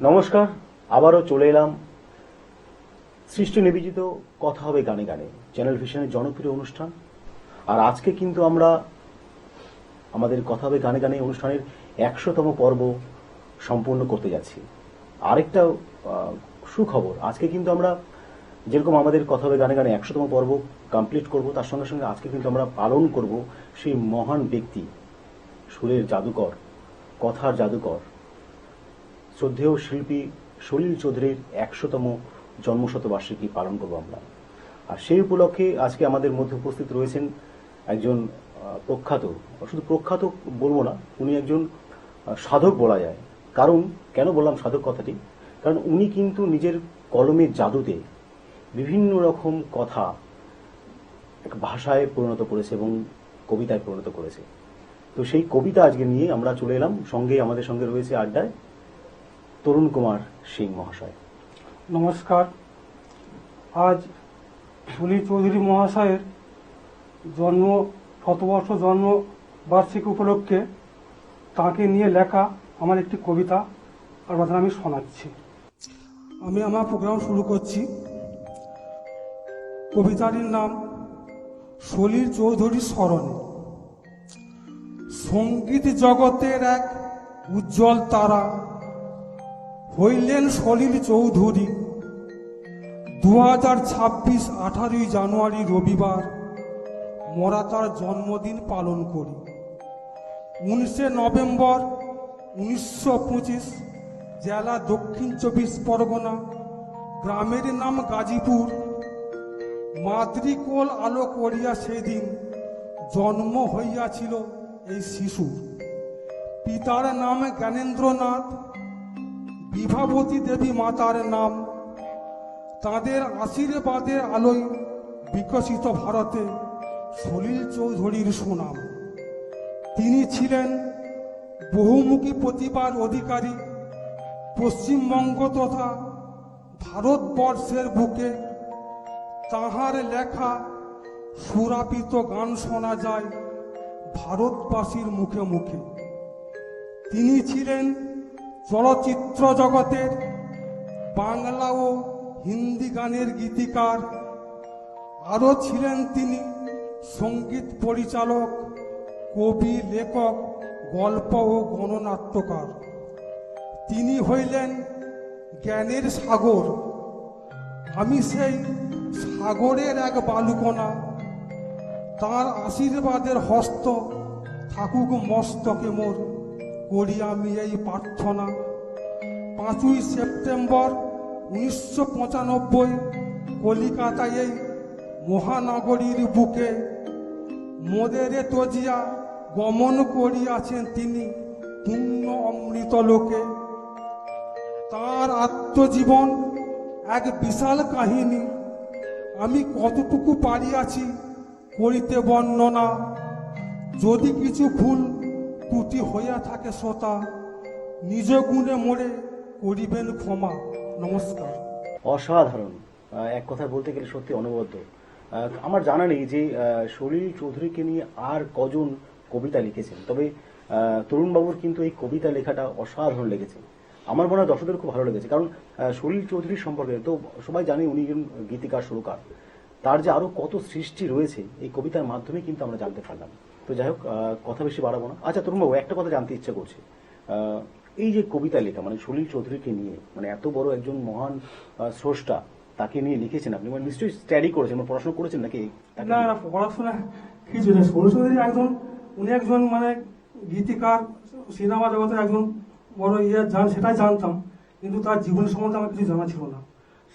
নমস্কার, আবারও চলে এলাম সৃষ্টি নিবেদিত কথা হবে গানে গানে চ্যানেল ভিশনের জনপ্রিয় অনুষ্ঠান। আর আজকে কিন্তু আমরা আমাদের কথা হবে গানে গানে অনুষ্ঠানের 100তম পর্ব সম্পূর্ণ করতে যাচ্ছি। আরেকটা সুখবর, আজকে কিন্তু আমরা যেরকম আমাদের কথা হবে গানে গানে 100তম পর্ব কমপ্লিট করব, তার সঙ্গে সঙ্গে আজকে কিন্তু আমরা পালন করব সেই মহান ব্যক্তি, সুরের জাদুকর, কথার জাদুকর, শ্রদ্ধেয় শিল্পী সলিল চৌধুরীর 100তম জন্মশতবার্ষিকী পালন করব আমরা। আর সেই উপলক্ষে আজকে আমাদের মধ্যে উপস্থিত রয়েছেন একজন প্রখ্যাত, শুধু প্রখ্যাত বলবো না, উনি একজন সাধক বলা যায়। কারণ কেন বললাম সাধক কথাটি, কারণ উনি কিন্তু নিজের কলমের জাদুতে বিভিন্ন রকম কথা এক ভাষায় পরিণত করেছে এবং কবিতায় পরিণত করেছে। তো সেই কবিতা আজকে নিয়ে আমরা চলে এলাম। সঙ্গে আমাদের সঙ্গে রয়েছে আড্ডায় তরুণ কুমার সিং মহাশয়। নমস্কার। আজ সলিল চৌধুরী মহাশয়ের শতবর্ষ জন্ম বার্ষিকী উপলক্ষে তাকে নিয়ে লেখা আমার একটি কবিতা আপনাদের আমি শোনাচ্ছি। আমি আমার প্রোগ্রাম শুরু করছি। কবিতাটির নাম সলিল চৌধুরী স্মরণে। সঙ্গীত জগতের এক উজ্জ্বল তারা হইলেন সলিল চৌধুরী। 2026 18ই জানুয়ারি রবিবার মরা তার জন্মদিন পালন করি। 19 নভেম্বর 1925 জেলা দক্ষিণ 24 পরগনা, গ্রামের নাম গাজীপুর। মাতৃকোল আলো করিয়া সেদিন জন্ম হইয়াছিল এই শিশু। পিতার নাম জ্ঞানেন্দ্রনাথ, বিভাবতী দেবী মাতার নাম। তাদের আশীর্বাদের আলোয় বিকশিত ভারতে সলিল চৌধুরীর সুনাম। তিনি ছিলেন বহুমুখী প্রতিভার অধিকারী। পশ্চিমবঙ্গ তথা ভারতবর্ষের বুকে তাহার লেখা সুরাপিত গান শোনা যায় ভারতবাসীর মুখে মুখে। তিনি ছিলেন চলচ্চিত্র জগতের বাংলা ও হিন্দি গানের গীতিকার। আরও ছিলেন তিনি সঙ্গীত পরিচালক, কবি, লেখক, গল্প ও গণনাট্যকার। তিনি হইলেন জ্ঞানের সাগর। আমি সেই সাগরের এক বালুকণা। তার আশীর্বাদের হস্ত থাকুক মস্তকে মোর, করি আমি এই প্রার্থনা। 5ই সেপ্টেম্বর 1995 কলিকাতায় এই মহানগরীর বুকে মোদের তজিয়া গমন করিয়াছেন তিনি পুণ্য অমৃত লোকে। তাঁর আত্মজীবন এক বিশাল কাহিনী। আমি কতটুকু পারিয়াছি করিতে বর্ণনা। যদি কিছু ভুল ত্রুটি হইয়া থাকে শ্রোতা, নিজ গুণে মোরে করিবেন ক্ষমা। নমস্কার। অসাধারণ, এক কথা বলতে গেলে সত্যি অনবদ্য। আমার জানা নেই যে সলিল চৌধুরীকে নিয়ে আর কজন কবিতা লিখেছেন, তবে তরুণবাবুর কিন্তু এই কবিতা লেখাটা অসাধারণ লেগেছে। আমার মনে হয় দর্শকদের খুব ভালো লেগেছে, কারণ সলিল চৌধুরীর সম্পর্কে তো সবাই জানে উনি একজন গীতিকার, সুরকার। তার যে আরো কত সৃষ্টি রয়েছে এই কবিতার মাধ্যমে কিন্তু আমরা জানতে পারলাম। তো যাই হোক, কথা বেশি বাড়াবো না। আচ্ছা তরুণবাবু, একটা কথা জানতে ইচ্ছা করছে, এই যে কবিতা লেখা, মানে সলিল চৌধুরীকে নিয়ে, মানে এত বড় একজন মহান স্রষ্টা, তাকে নিয়ে লিখেছেন আপনি, মানে নিশ্চয়ই স্টাডি করেছেন, পড়াশোনা করেছেন নাকি? না, পড়াশোনা কিছু নেই। সলিল চৌধুরী উনি একজন মানে গীতিকার, সিনেমা জগতের একজন বড় সেটাই জানতাম, কিন্তু তার জীবন সম্বন্ধে আমার কিছু জানা ছিল না।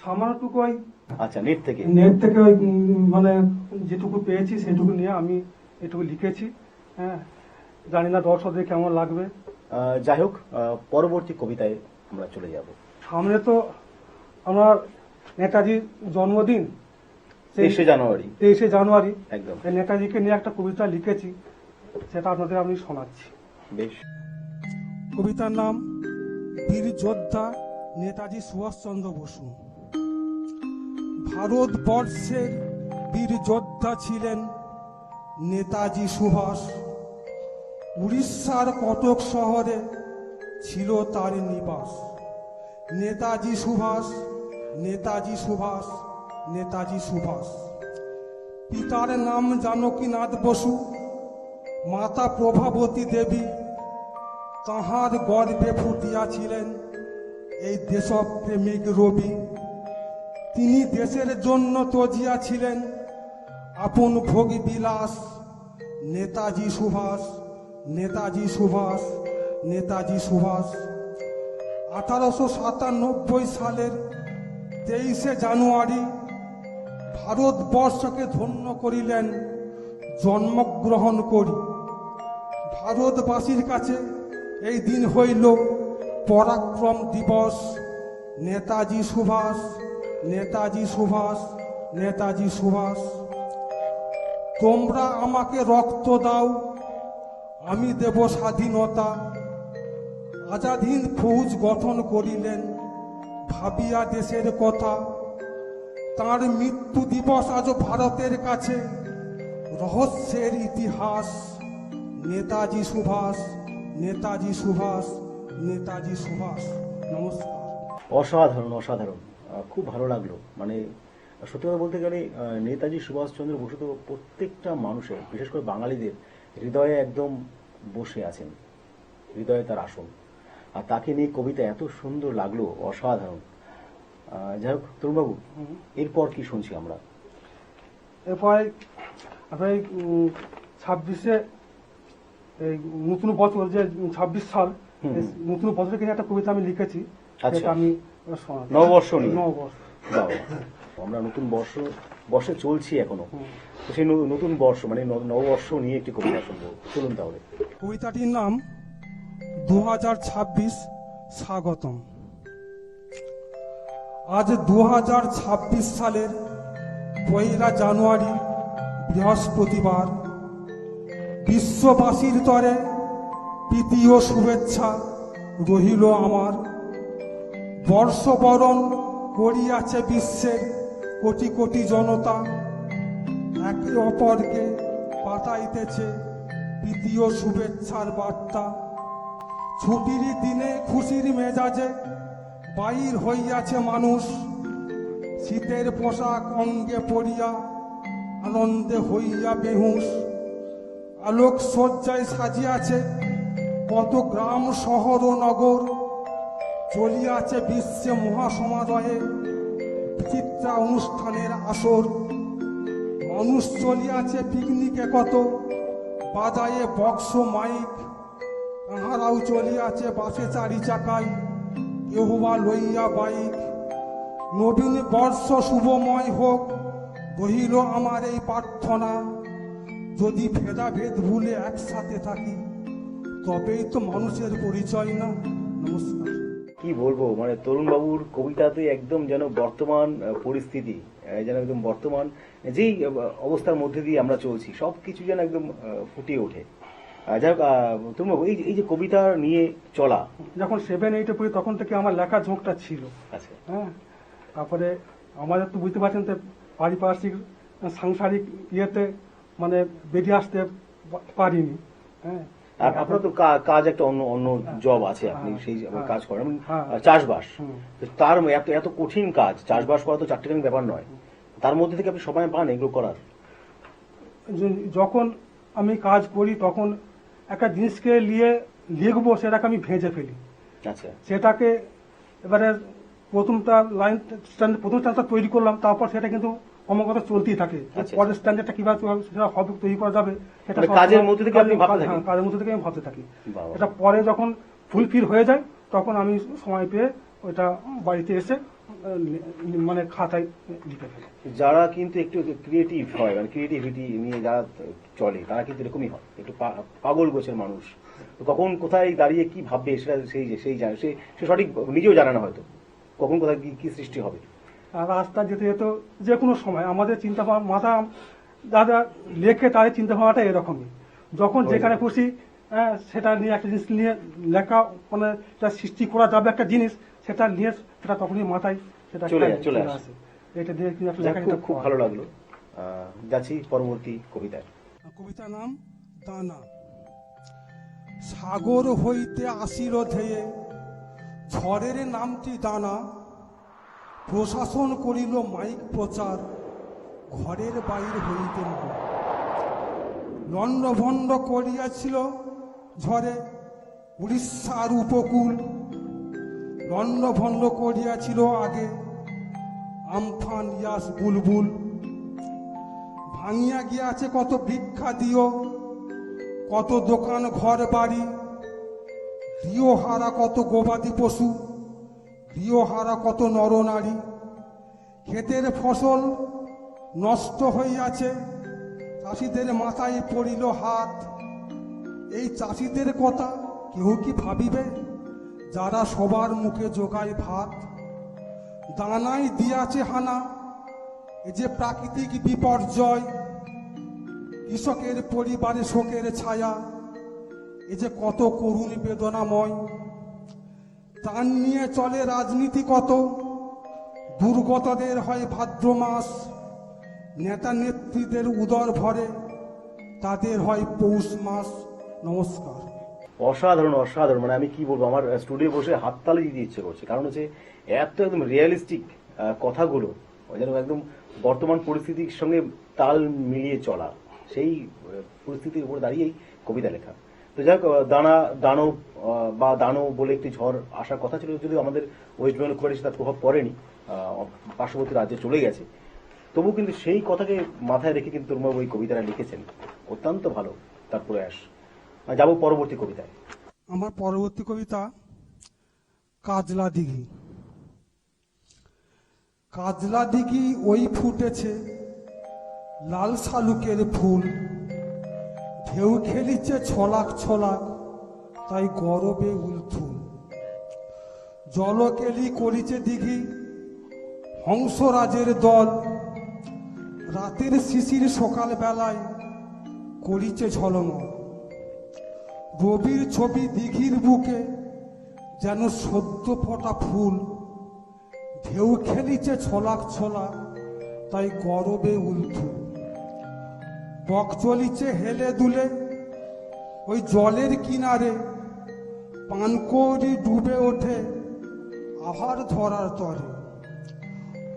সামান্যটুকু ওই আচ্ছা নেট থেকে ওই মানে যেটুকু পেয়েছি সেটুকু নিয়ে আমি এটুকু লিখেছি। হ্যাঁ, জানি না দর্শকদের কেমন লাগবে। যাই হোক, পরবর্তী কবিতায় আমরা চলে যাব। সামনে তো আমার নেতাজির জন্মদিন, 23শে জানুয়ারি। একদম নেতাজিকে নিয়ে একটা কবিতা লিখেছি, সেটা আপনাদের আমি শোনাচ্ছি। বেশ। কবিতার নাম বীর যোদ্ধা নেতাজি সুভাষচন্দ্র বসু। ভারতবর্ষের বীর যোদ্ধা ছিলেন নেতাজি সুভাষ। উড়িষ্যার কটক শহরে ছিল তার নিবাস। নেতাজি সুভাষ, নেতাজি সুভাষ, নেতাজি সুভাষ। পিতার নাম জানকীনাথ বসু, মাতা প্রভাবতী দেবী। তাহার গর্ভে ফুটিয়াছিলেন এই দেশপ্রেমিক রবি। তিনি দেশের জন্য তজিয়াছিলেন আপন ভোগ বিলাস। নেতাজি সুভাষ, নেতাজি সুভাষ, নেতাজি সুভাষ। 1897 সালের 23শে জানুয়ারি ভারতবর্ষকে ধন্য করিলেন জন্মগ্রহণ করি। ভারতবাসীর কাছে এই দিন হইল পরাক্রম দিবস। নেতাজি সুভাষ, নেতাজি সুভাষ, নেতাজি সুভাষ। তোমরা আমাকে রক্ত দাও, আমি দেব স্বাধীনতা। আজাদ হিন্দ ফৌজ গঠন করিলেন ভাবিয়া দেশের কথা। তাঁর মৃত্যু দিবস আজ ভারতের কাছে রহস্যের ইতিহাস। নেতাজি সুভাষ, নেতাজি সুভাষ, নেতাজি সুভাষ। নমস্কার। অসাধারণ অসাধারণ, খুব ভালো লাগলো। মানে সত্যি কথা বলতে গেলে নেতাজি সুভাষচন্দ্র বসু তো প্রত্যেকটা মানুষের, বিশেষ করে বাঙালিদের হৃদয়ে একদম বসে আছেন, হৃদয়ে তার আসন। আর তাকে নিয়ে কবিতা এত সুন্দর লাগলো, অসাধারণ। যাই হোক তরুণবাবু, এরপর কি শুনছি আমরা? এরপরে আপনার এই 26শে এই নতুন বছর যে 26 সাল, এই নতুন বছরকে নিয়ে একটা কবিতা আমি লিখেছি। আচ্ছা। সেটা আমি শোনাচ্ছি। নববর্ষ নিয়ে? নববর্ষ। বাবা, আমরা নতুন বর্ষে চলছি এখনো, তো সেই নতুন বর্ষ মানে নববর্ষ নিয়ে একটি কবিতা শুনবো, চলুন তাহলে। কবিতাটির নাম 2026 স্বাগতম। আজ 2026 সালের 1 জানুয়ারি বৃহস্পতিবার। বিশ্ববাসীর তরে প্রীতি ও শুভেচ্ছা রহিল আমার। বর্ষবরণ করিয়াছে বিশ্বের কোটি কোটি জনতা। একে অপরকে পাঠাইতেছে প্রীতি ও শুভেচ্ছার বার্তা। ছুটির দিনে খুশির মেজাজে বাইর হইয়াছে মানুষ। শীতের পোশাক অঙ্গে পরিয়া আনন্দে হইয়া বেহুশ। আলোক সজ্জায় সাজিয়াছে কত গ্রাম শহর ও নগর। চলিয়াছে বিশ্বে মহাসমারোহে বিচিত্রা অনুষ্ঠানের আসর। মানুষ চলিয়াছে পিকনিকে কত, বাজায়ে বক্স মাইক। তাহারাও চলিয়াছে বাসে 4 চাকায়, কেউ বা লইয়া বাইক। নবীন বর্ষ শুভময় হোক, রহিল আমার এই প্রার্থনা। যদি ভেদাভেদ ভুলে একসাথে থাকি, তবেই তো মানুষের পরিচয় না। নমস্কার। কি বলবো, মানে তরুণবাবুর কবিতাতে একদম যেন বর্তমান পরিস্থিতি, যেন একদম বর্তমান যেই অবস্থার মধ্যে দিয়ে আমরা চলছি সবকিছু যেন একদম ফুটিয়ে ওঠে। যাই হোক তরুণবাবু, এই যে কবিতা নিয়ে চলা, যখন 7-8-এ পড়ি তখন থেকে আমার লেখার ঝোঁকটা ছিল। আচ্ছা, হ্যাঁ, তারপরে আমাদের তো বুঝতে পারছেন তো পারিপার্শ্বিক সাংসারিক ইয়েতে মানে বেরিয়ে আসতে পারিনি। হ্যাঁ, আর আপনার তো কাজ একটা অন্য জব আছে, আপনি সেই কাজ করেন, হ্যাঁ। চাষবাস। হুম। তো তার এত কঠিন কাজ, চাষবাস করা তো চারটেখানি ব্যাপার নয়, তার মধ্যে থেকে আপনি সময় পান এগুলো করার? যখন আমি কাজ করি তখন একটা জিনিসকে নিয়ে লিখবো, সেটাকে আমি ভেজে ফেলি। আচ্ছা, সেটাকে এবারে প্রথম স্ট্যান্ডটা তৈরি করলাম, তারপর সেটা কিন্তু ক্রমাগত চলতেই থাকে। আচ্ছা। পরের স্ট্যান্ডার্ডটা কিভাবে সেটা হবে তৈরি করা যাবে, সেটা মানে সবসময় কাজের মধ্যে থেকে আপনি ভাবতে থাকেন? হ্যাঁ, কাজের মধ্যে থেকে আমি ভাবতে থাকি। বাবা। এটা পরে যখন ফুলফিল হয়ে যায় তখন আমি সময় পেয়ে ওইটা বাড়িতে এসে মানে খাতায় লিখে ফেলি। যারা কিন্তু একটু ক্রিয়েটিভ হয়, মানে ক্রিয়েটিভিটি নিয়ে যারা চলে, তারা কিন্তু এরকমই হয়, একটু পাগল গোছের মানুষ। তো কখন কোথায় দাঁড়িয়ে কি ভাববে সেটা সেই জানে, সে সঠিক নিজেও জানে না হয়তো কখন কোথায় কি সৃষ্টি হবে। আর রাস্তা যেতে যেতে যে কোনো সময় আমাদের চিন্তা ভাবনা, মাথা যারা লেখে তাদের চিন্তা ভাবনাটা এরকমই। যখন যেখানে খুশি সেটা নিয়ে একটা জিনিস নিয়ে লেখা, মানে সৃষ্টি করা যাবে একটা জিনিস, সেটা নিয়ে সেটা তখনই মাথায় সেটা চলে আসে। এটা দিয়ে কিন্তু একটা লেখা খুব ভালো লাগলো। যাচ্ছি পরবর্তী কবিতায়। কবিতার নাম দানা। সাগর হইতে আসিল ধেয়ে ঝড়ের নামটি দানা, প্রশাসন করিল মাইক প্রচার, ঘরের বাইর হইতেন গো। লণ্ডভণ্ড করিয়াছিল ঝড়ে উড়িষ্যার উপকূল, লণ্ডভণ্ড করিয়াছিল আগে আমফান ইয়াস বুলবুল। ভাঙিয়া গিয়াছে কত ভিক্ষা দিও, কত দোকান ঘর বাড়ি, গৃহহারা কত গবাদি পশু, গৃহহারা কত নরনারী। ক্ষেতের ফসল নষ্ট হইয়াছে, চাষিদের মাথায় পড়িল হাত। এই চাষিদের কথা কেউ কি ভাবিবে, যারা সবার মুখে জোগায় ভাত? দানায় দিয়াছে হানা, এ যে প্রাকৃতিক বিপর্যয়, কৃষকের পরিবারে শোকের ছায়া, এ যে কত করুণ বেদনাময়। ত্রাণ নিয়ে চলে রাজনীতি কত, দুর্গতদের হয় ভাদ্র মাস, নেতা নেত্রীদের উদর ভরে, তাদের হয় পৌষ মাস। নমস্কার। অসাধারণ অসাধারণ, মানে আমি কি বলবো, আমার স্টুডিও বসে হাততালি দিতে ইচ্ছে করছে, কারণ হচ্ছে এত একদম রিয়েলিস্টিক কথাগুলো, যেন একদম বর্তমান পরিস্থিতির সঙ্গে তাল মিলিয়ে চলা, সেই পরিস্থিতির উপর দাঁড়িয়েই কবিতা লেখা। তো যাই হোক, দানব বা দানো বলে একটি ঝড় আসার কথা ছিল, যদিও আমাদের ওয়েস্ট বেঙ্গল খুব তার প্রভাব পড়েনি, পার্শ্ববর্তী রাজ্যে চলে গেছে, তবু কিন্তু সেই কথাকে মাথায় রেখে কিন্তু তরুণবাবু এই কবিতাটা লিখেছেন, অত্যন্ত ভালো তার প্রয়াস। যাব পরবর্তী কবিতায়। আমার পরবর্তী কবিতা কাজলা দিঘি। কাজলা দিঘি ওই ফুটেছে লাল শালুকের ফুল, ঢেউ খেলিছে ছলাক ছলাক, তাই গরবে উলথুল। জলকেলি করিছে দিঘি হংসরাজের দল, রাতের শিশির সকাল বেলায় করিছে ঝলমল। রবির ছবি দিঘির বুকে যেন সদ্য ফোটা ফুল, ঢেউ খেলিছে ছলাক ছলাক, তাই গরবে উলথুল। বক চলিছে হেলে দুলে ওই জলের কিনারে, পানকৌড়ি ডুবে ওঠে আহার ধরার তরে।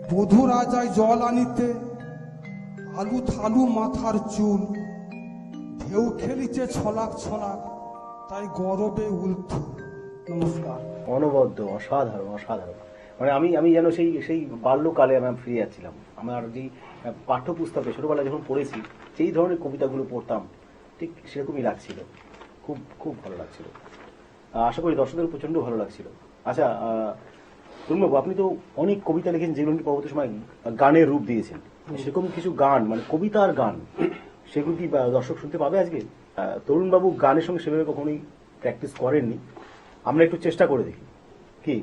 বধূরা যায় জল আনিতে, আলু থালু মাথার চুল, ঢেউ খেলিছে ছলাক ছলাক, তাই গরবে উলথুল। নমস্কার। অনবদ্য, অসাধারণ অসাধারণ, মানে আমি যেন সেই বাল্যকালে আমি ফিরে যাচ্ছিলাম। আমার যে পাঠ্যপুস্তকে ছোটবেলায় যখন পড়েছি, সেই ধরনের কবিতাগুলো পড়তাম, ঠিক সেরকমই লাগছিল, খুব খুব ভালো লাগছিল। আশা করি দর্শকদের প্রচন্ড ভালো লাগছিল। আচ্ছা তরুণবাবু, আপনি তো অনেক কবিতা লিখেছেন, যেগুলো পরবর্তী সময় গানের রূপ দিয়েছেন, সেরকম কিছু গান, মানে কবিতার গান, সেগুলো কি দর্শক শুনতে পাবে আজকে? তরুণবাবু গানের সঙ্গে সেভাবে কখনোই প্র্যাকটিস করেননি, আমরা একটু চেষ্টা করে দেখি, কি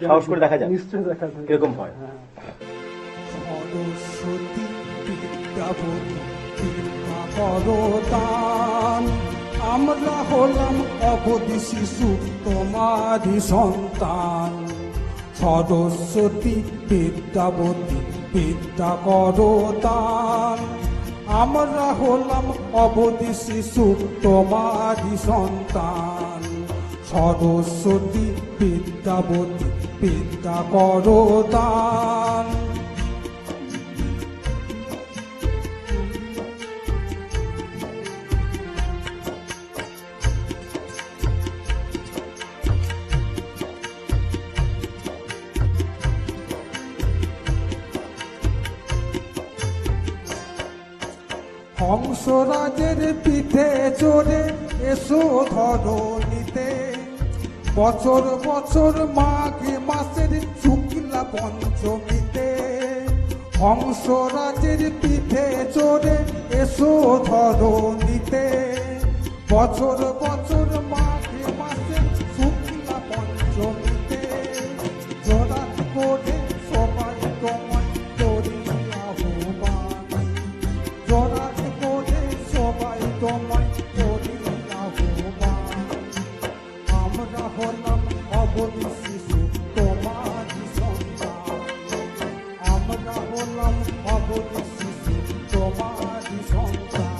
সাহস করে দেখা যায় নিশ্চয়ই দেখা যায় কিরকম হয়। সরস্বতী বিদ্যাপতি বিদ্যা করো দান, আমরা হলাম অবধি শিশু তোমারই সন্তান। সরস্বতী বিদ্যাপতি বিদ্যা করো দান, আমরা হলাম অবধি শিশু তোমারই সন্তান। সরস্বতী বিদ্যাপতি বিদ্যা করো দান। হংসরাজের পিঠে চড়ে এসো ধরণীতে, বছর বছর মাঘ মাসের শুক্লা পঞ্চমীতে। হংসরাজের পিঠে চড়ে এসো ধরণীতে, বছর বছর মাঘ মাসের শুক্লা পঞ্চমীতে। জোড়াত করে সবাই তোমায় করি আহ্বান, জোড়াত করে সবাই তোমায় করি আহ্বান। আমরা হলাম অবধি শিশু তোমারই সন্তান, আমরা হলাম অবধি শিশু তোমারই সন্তান।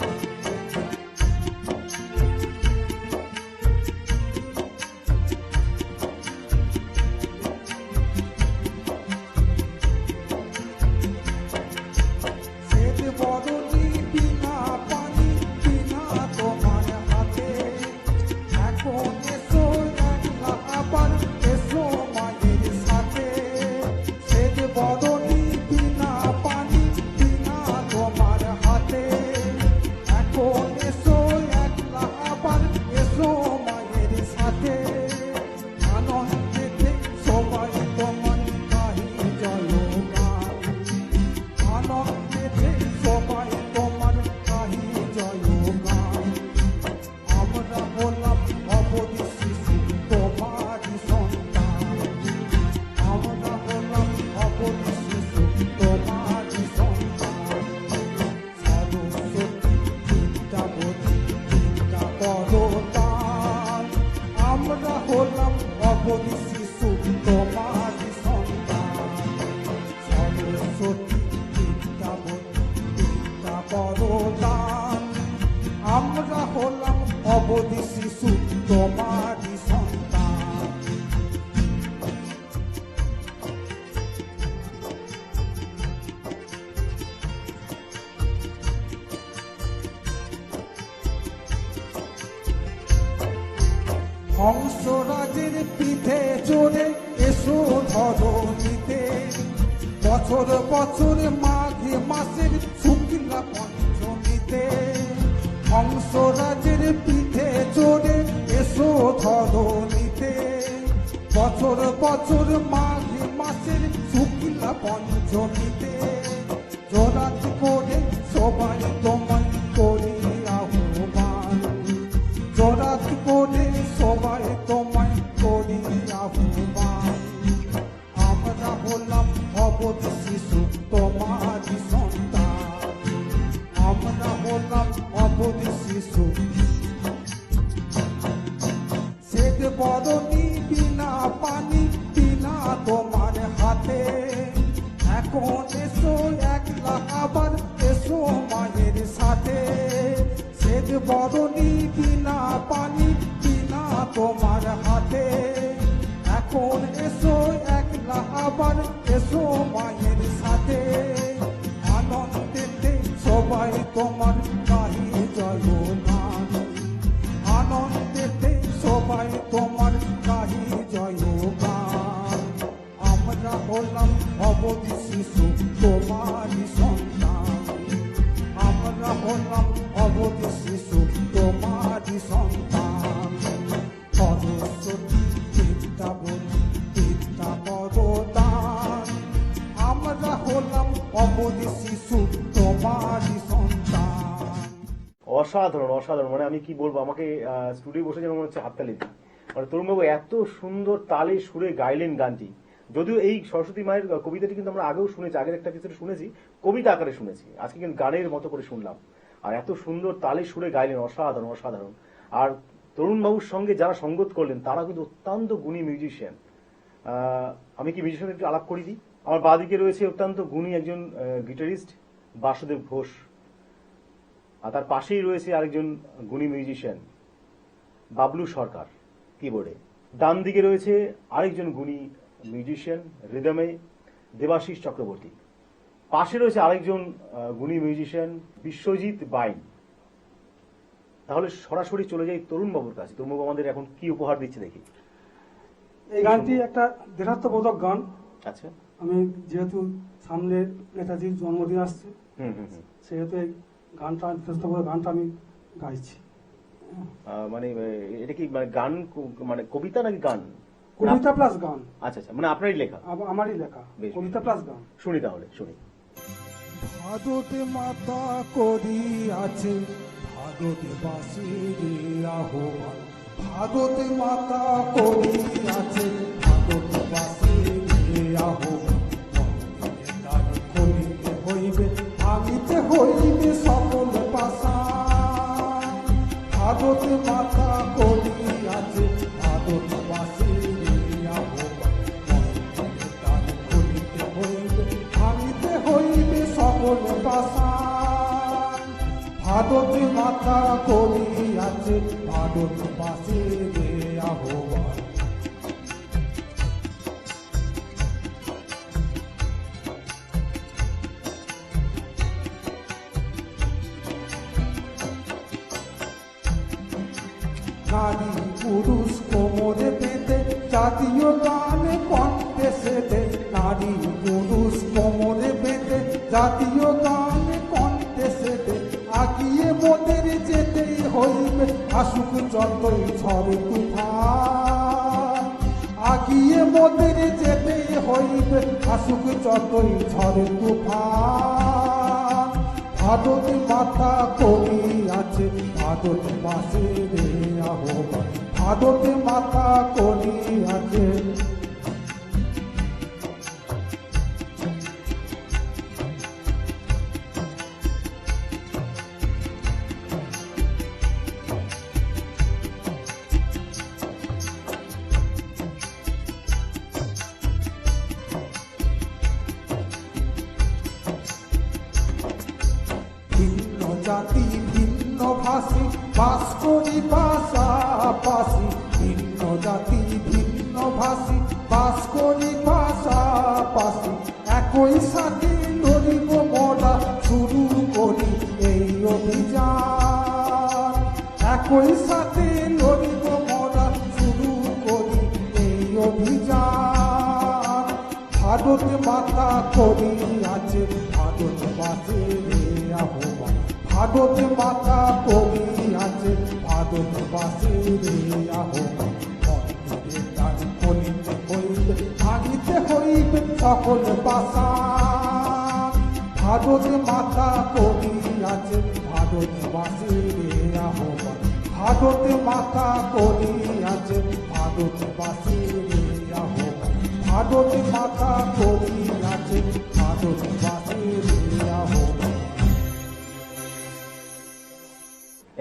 অবধি শিশু তোমারই সন্তান। হংসরাজের পিঠে চড়ে এসো ধরণীতে, বছর বছর মাঘে মাসের শুক্লা পঞ্চমীতে। হংসরাজের পিঠে চড়ে এসো ধরণীতে, বছর বছর মাঘে মাসের শুক্লা পঞ্চমীতে। জোরাত করে সবাই তোমায় করি আহ্বান, জোরাত করে সবাই তোমায় করি আহ্বান। আমরা হলাম অবধি শিশু তোমারই সন্তান, আমরা হলাম অবধি শিশু। শ্বেত বরণী বিনা পানি বিনা তোমার হাতে, এখন এসো একলা আবার এসো মায়ের সাথে। শ্বেত বরণী বিনা পানি বিনা তোমার হাতে, এখন এসো একলা আবার এসো মায়ের সাথে। আনন্দেতে সবাই তোমার গাহি জয়গান, আনন্দেতে সবাই তোমার গাহি জয়গান। আমরা হলাম অবধি শিশু তোমারই সন্তান, আমরা হলাম অবধি শিশু তোমারই সন্তান। সরস্বতী বিদ্যা বলি বিদ্যা বরদান, আমরা হলাম অবধি শিশু তোমারই সন্তান। অসাধারণ অসাধারণ, মানে আমি কি বলবো, আমাকে স্টুডিও বসে যেন মনে হচ্ছে হাততালি দিই। মানে তরুণবাবু এত সুন্দর তালে সুরে গাইলেন গানটি। যদিও এই সরস্বতী মায়ের কবিতাটি কিন্তু আমরা আগেও শুনেছি, আগের একটা কিছু শুনেছি, কবিতা আকারে শুনেছি, আজকে কিন্তু গানের মতো করে শুনলাম। আর এত সুন্দর তালে সুরে গাইলেন, অসাধারণ অসাধারণ। আর তরুণবাবুর সঙ্গে যারা সঙ্গত করলেন তারা কিন্তু অত্যন্ত গুণী মিউজিশিয়ান। আমি কি মিউজিশিয়ান একটু আলাপ করে দিই। আমার বাদিকে রয়েছে অত্যন্ত গুণী একজন গিটারিস্ট বাসুদেব ঘোষ, আর তার পাশেই রয়েছে আরেকজন গুণী মিউজিশিয়ান বাবলু সরকার কিবোর্ডে। ডান দিকে রয়েছে আরেকজন গুণী মিউজিশিয়ান রিদমে দেবাশিস চক্রবর্তী। পাশে রয়েছে আরেকজন গুণী মিউজিশিয়ান বিশ্বজিৎ বাইন। তাহলে সরাসরি চলে যাই তরুণবাবুর কাছে। তরুণবাবু আমাদের এখন কি উপহার দিচ্ছে দেখি। এই গানটি একটা দেশাত্মবোধক গান। আচ্ছা, আমি যেহেতু সামনে নেতাজির জন্মদিন আসছে, সেহেতু এই গানটা দেশাত্মবোধক গানটা আমি গাইছি। মানে এটা কি মানে গান, মানে কবিতা নাকি গান? কবিতা প্লাস গান। আচ্ছা আচ্ছা, মানে আপনারই লেখা? আমারই লেখা, বেশ। কবিতা প্লাস গান। শুনি তাহলে, শুনি। ভারতে মাতা করি আছে ভারতে বাসীর আহ্বান, ভারতে মাতা করি আছে ভারতে বাসীর আহ্বান। করিতে হইবে ভাঙিতে হইবে সকল পাষাণ, ভারতে মাতা করি আছে ভারতে বাসীর আহ্বান। করিতে হইবে ভাঙিতে হইবে সকল পাষাণ, ভারতে মাতা করি আছে ভারতবাসীর আহ্বান। নারী পুরুষ কোমরে বেঁধে জাতীয় গানে কণ্ঠে সেদে, নারী পুরুষ কোমরে বেঁধে জাতীয় গানে কণ্ঠে সেদে। আগিয়ে মোদের যেতেই হইবে আসুক যতই ঝড় তুফান, আগিয়ে মোদের যেতেই হইবে আসুক যতই ঝড় তুফান। ভারত মাতা করি আছে ভারতবাসীর আহ্বান, ভারত মাতা করি আছে। ভিন্ন জাতি ভিন্ন ভাষা ভাষী বাস করি পাশাপাশি, ভিন্ন জাতি ভিন্ন ভাষী বাস করি পাশাপাশি, একই সাথে লড়িব মোরা শুরু করি এই অভিযান, একই সাথে লড়িব মোরা শুরু করি এই অভিযান। ভারত মাতা করি আছে ভারতবাসীর আহ্বান, ভারত মাতা করি আছে ভারতবাসীর আহ্বান। মন্দিরে তার করিতে হইবে ভাঙিতে হইবে সকল পাষাণ, ভারত মাতা করি আছে ভারতবাসীর আহ্বান, ভারত মাতা করি আছে ভারতবাসীর আহ্বান, ভারত মাতা করি আছে ভারতবাসীর আহ্বান।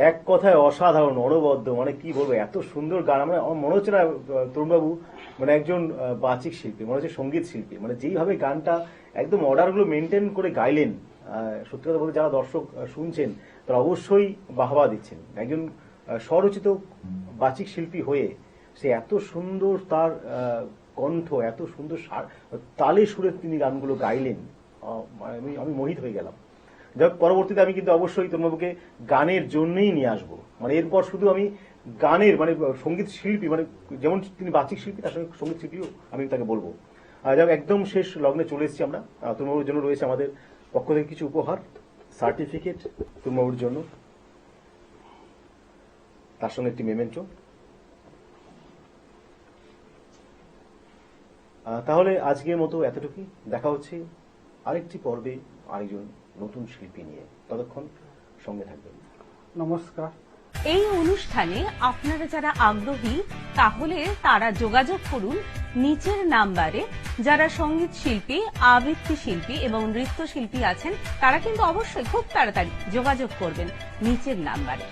এক কথায় অসাধারণ, অনবদ্য, মানে কি বলবো, এত সুন্দর গান। আমার মনে হচ্ছে না তরুণবাবু মানে একজন বাচিক শিল্পী, মনে হচ্ছে সঙ্গীত শিল্পী, মানে যেইভাবে গানটা একদম অর্ডারগুলো মেনটেন করে গাইলেন। সত্যি কথা বলতে যারা দর্শক শুনছেন তারা অবশ্যই বাহবা দিচ্ছেন। একজন স্বরচিত বাচিক শিল্পী হয়ে সে এত সুন্দর তার কণ্ঠ, এত সুন্দর তালে সুরে তিনি গানগুলো গাইলেন, আমি মোহিত হয়ে গেলাম। যাক, পরবর্তীতে আমি কিন্তু অবশ্যই তরুণবাবুকে গানের জন্যই নিয়ে আসবো। মানে এরপর শুধু আমি গানের মানে সঙ্গীত শিল্পী, মানে যেমন তিনি বাচিক শিল্পী তার সঙ্গে সঙ্গীত শিল্পীও আমি তাকে বলবো। যাক, একদম শেষ লগ্নে চলে এসেছি আমরা। তরুণবাবুর জন্য রয়েছে আমাদের পক্ষ থেকে কিছু উপহার, সার্টিফিকেট তরুণবাবুর জন্য, তার সঙ্গে একটি মেমেন্টো। তাহলে আজকের মতো এতটুকুই। দেখা হচ্ছে আরেকটি পর্বে আরেকজন নতুন শিল্পী নিয়ে। ততক্ষণ সঙ্গে থাকবেন। নমস্কার। এই অনুষ্ঠানে আপনারা যারা আগ্রহী তাহলে তারা যোগাযোগ করুন নিচের নাম্বারে। যারা সঙ্গীত শিল্পী, আবৃত্তি শিল্পী এবং নৃত্য শিল্পী আছেন তারা কিন্তু অবশ্যই খুব তাড়াতাড়ি যোগাযোগ করবেন নিচের নাম্বারে।